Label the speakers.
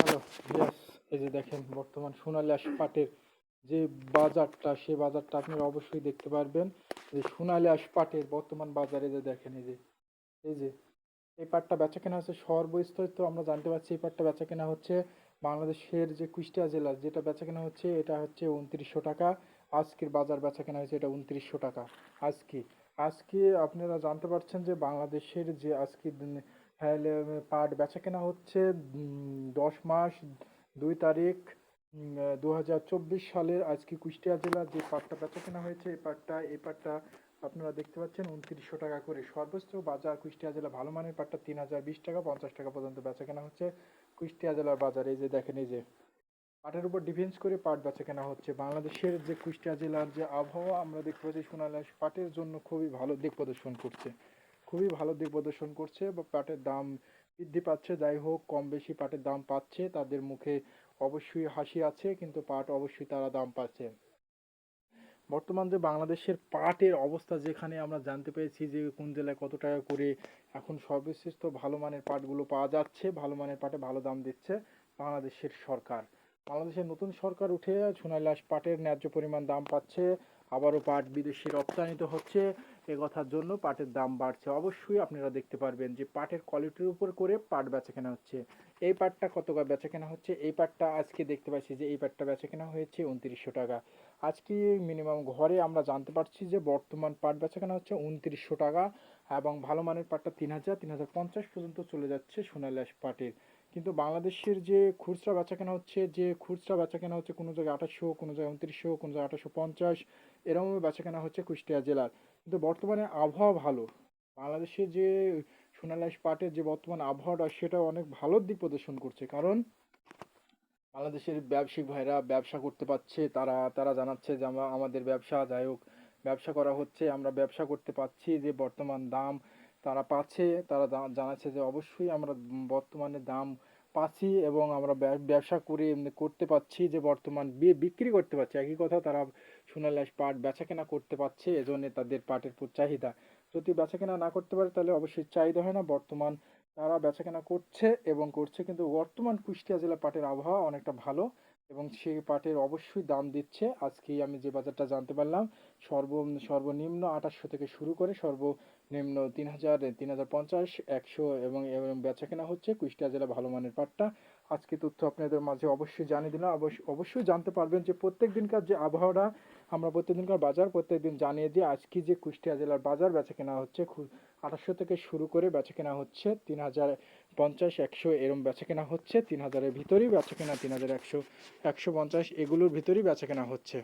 Speaker 1: Hello, yes, এই যে দেখেন বর্তমান সোনালী আঁশ পাটের যে বাজারটা, সে বাজারটা আপনারা অবশ্যই দেখতে পারবেন। যে সোনালী আঁশ পাটের বর্তমান বাজারে যে দেখেন এই যে এই পাটটা বেচা কেনা হচ্ছে সর্বস্তরে, তো আমরা জানতে পারছি এই পাটটা বেচা কেনা হচ্ছে বাংলাদেশের যে কুষ্টিয়া জেলার যেটা বেচা কেনা হচ্ছে এটা হচ্ছে 2900 টাকা। আজকের বাজার বেচা কেনা হয়েছে এটা 2900 টাকা। আজকে আজকে আপনারা জানতে পারছেন যে বাংলাদেশের যে আজকে হ্যাঁ পাট বেচা কেনা হচ্ছে 10 মাস 2 তারিখ 2024 সালের আজকে কুষ্টিয়া জেলার যে পাটটা বেচা কেনা হয়েছে এই পাটটা আপনারা দেখতে পাচ্ছেন 2900 টাকা করে। সর্বোচ্চ বাজার কুষ্টিয়া জেলা ভালো মানের পাটটা 3020 টাকা 50 টাকা পর্যন্ত বেচা কেনা হচ্ছে কুষ্টিয়া জেলার বাজারে। এই যে দেখেন এই যে পাটের উপর ডিফেন্স করে পাট বেচা কেনা হচ্ছে। বাংলাদেশের যে কুষ্টিয়া জেলার যে আবহাওয়া আমরা দেখতে পাচ্ছি সোনালী আঁশ পাটের জন্য খুবই ভালো দিক প্রদর্শন করছে, খুবই ভালো দিক প্রদর্শন করছে বা পাটের দাম বৃদ্ধি পাচ্ছে। যাই হোক, কম বেশি পাটের দাম পাচ্ছে, তাদের মুখে অবশ্যই হাসি আছে, কিন্তু পাট অবশ্যই তারা দাম পাচ্ছে। বর্তমান যে বাংলাদেশের পাটের অবস্থা, যেখানে আমরা জানতে পেরেছি যে কোন জেলায় কত টাকা করে এখন সর্বশেষ তো ভালো মানের পাটগুলো পাওয়া যাচ্ছে, ভালো মানের পাটে ভালো দাম দিচ্ছে বাংলাদেশের সরকার। বাংলাদেশের নতুন সরকার উঠে সোনালী আঁশ পাটের ন্যায্য পরিমাণ দাম পাচ্ছে, আবারও পাট বিদেশে রপ্তানিত হচ্ছে, এ কথার জন্য পাটের দাম বাড়ছে। অবশ্যই আপনারা দেখতে পারবেন যে পাটের কোয়ালিটির উপর করে পাট বেচা কেনা হচ্ছে। এই পাটটা কত করে বেচা কেনা হচ্ছে, এই পাটটা আজকে দেখতে পাচ্ছি যে এই পাটটা বেচা কেনা হয়েছে 2900 টাকা। আজকে মিনিমাম ঘরে আমরা জানতে পারছি যে বর্তমান পাট বেচাকেনা হচ্ছে 2900 টাকা, এবং ভালো মানের পাটটা 3000 3050 পর্যন্ত চলে যাচ্ছে সোনালী আঁশ পাটের। কিন্তু বাংলাদেশের যে খুচরা বেচাকেনা হচ্ছে, কোনো জায়গায় 2800, কোনো জায়গায় 2900, কোনো জায়গায় 2850, এরকম বেচাকেনা হচ্ছে কুষ্টিয়া জেলার। কিন্তু বর্তমানে আবহাওয়া ভালো, বাংলাদেশের যে সোনালী আঁশ পাটের যে বর্তমান আবহাওয়াটা সেটা অনেক ভালো দিক প্রদর্শন করছে। কারণ বাংলাদেশের ব্যবসায়িক ভাইরা ব্যবসা করতে পারছে, তারা তারা জানাচ্ছে যে আমাদের ব্যবসা, যাই হোক, ব্যবসা করা হচ্ছে, আমরা ব্যবসা করতে পারছি, যে বর্তমান দাম তারা পাচ্ছে, তারা জানাচ্ছে যে অবশ্যই আমরা বর্তমানে দাম পাচ্ছি এবং আমরা ব্যবসা করে করতে পারছি, যে বর্তমান বিক্রি করতে পারছি। একই কথা, তারা সোনালী আঁশ পাট বেচা কেনা করতে পারছে, এজন্য তাদের পাটের প্রতি চাহিদা। যদি বেচা কেনা না করতে পারে তাহলে অবশ্যই চাহিদা হয় না। বর্তমান তারা বেচাকেনা করছে এবং করছে, কিন্তু বর্তমান কুষ্টিয়া জেলা পাটের আবহাওয়া অনেকটা ভালো এবং সেই পাটের অবশ্যই দাম দিচ্ছে। আজকেই আমি যে বাজারটা জানতে পারলাম, সর্বনিম্ন 2800 থেকে শুরু করে সর্বনিম্ন 3050 100 এবং বেচাকেনা হচ্ছে কুষ্টিয়া জেলা ভালো মানের পাটটা। আজকে তথ্য আপনাদের মাঝে অবশ্যই জানিয়ে দিলাম। অবশ্যই জানতে পারবেন যে প্রত্যেক দিনকার যে আবহাওয়াটা, আমরা প্রত্যেক দিনকার বাজার প্রত্যেক দিন জানিয়ে দিই। আজকে যে কুষ্টিয়া জেলার বাজার বেচাকেনা হচ্ছে 2800 থেকে শুরু করে বেচাকেনা হচ্ছে 3050 100, এরম বেচাকেনা হচ্ছে 3000-এর ভিতরেই বেচাকেনা, 3100 150 এগুলোর ভিতরেই বেচাকেনা হচ্ছে।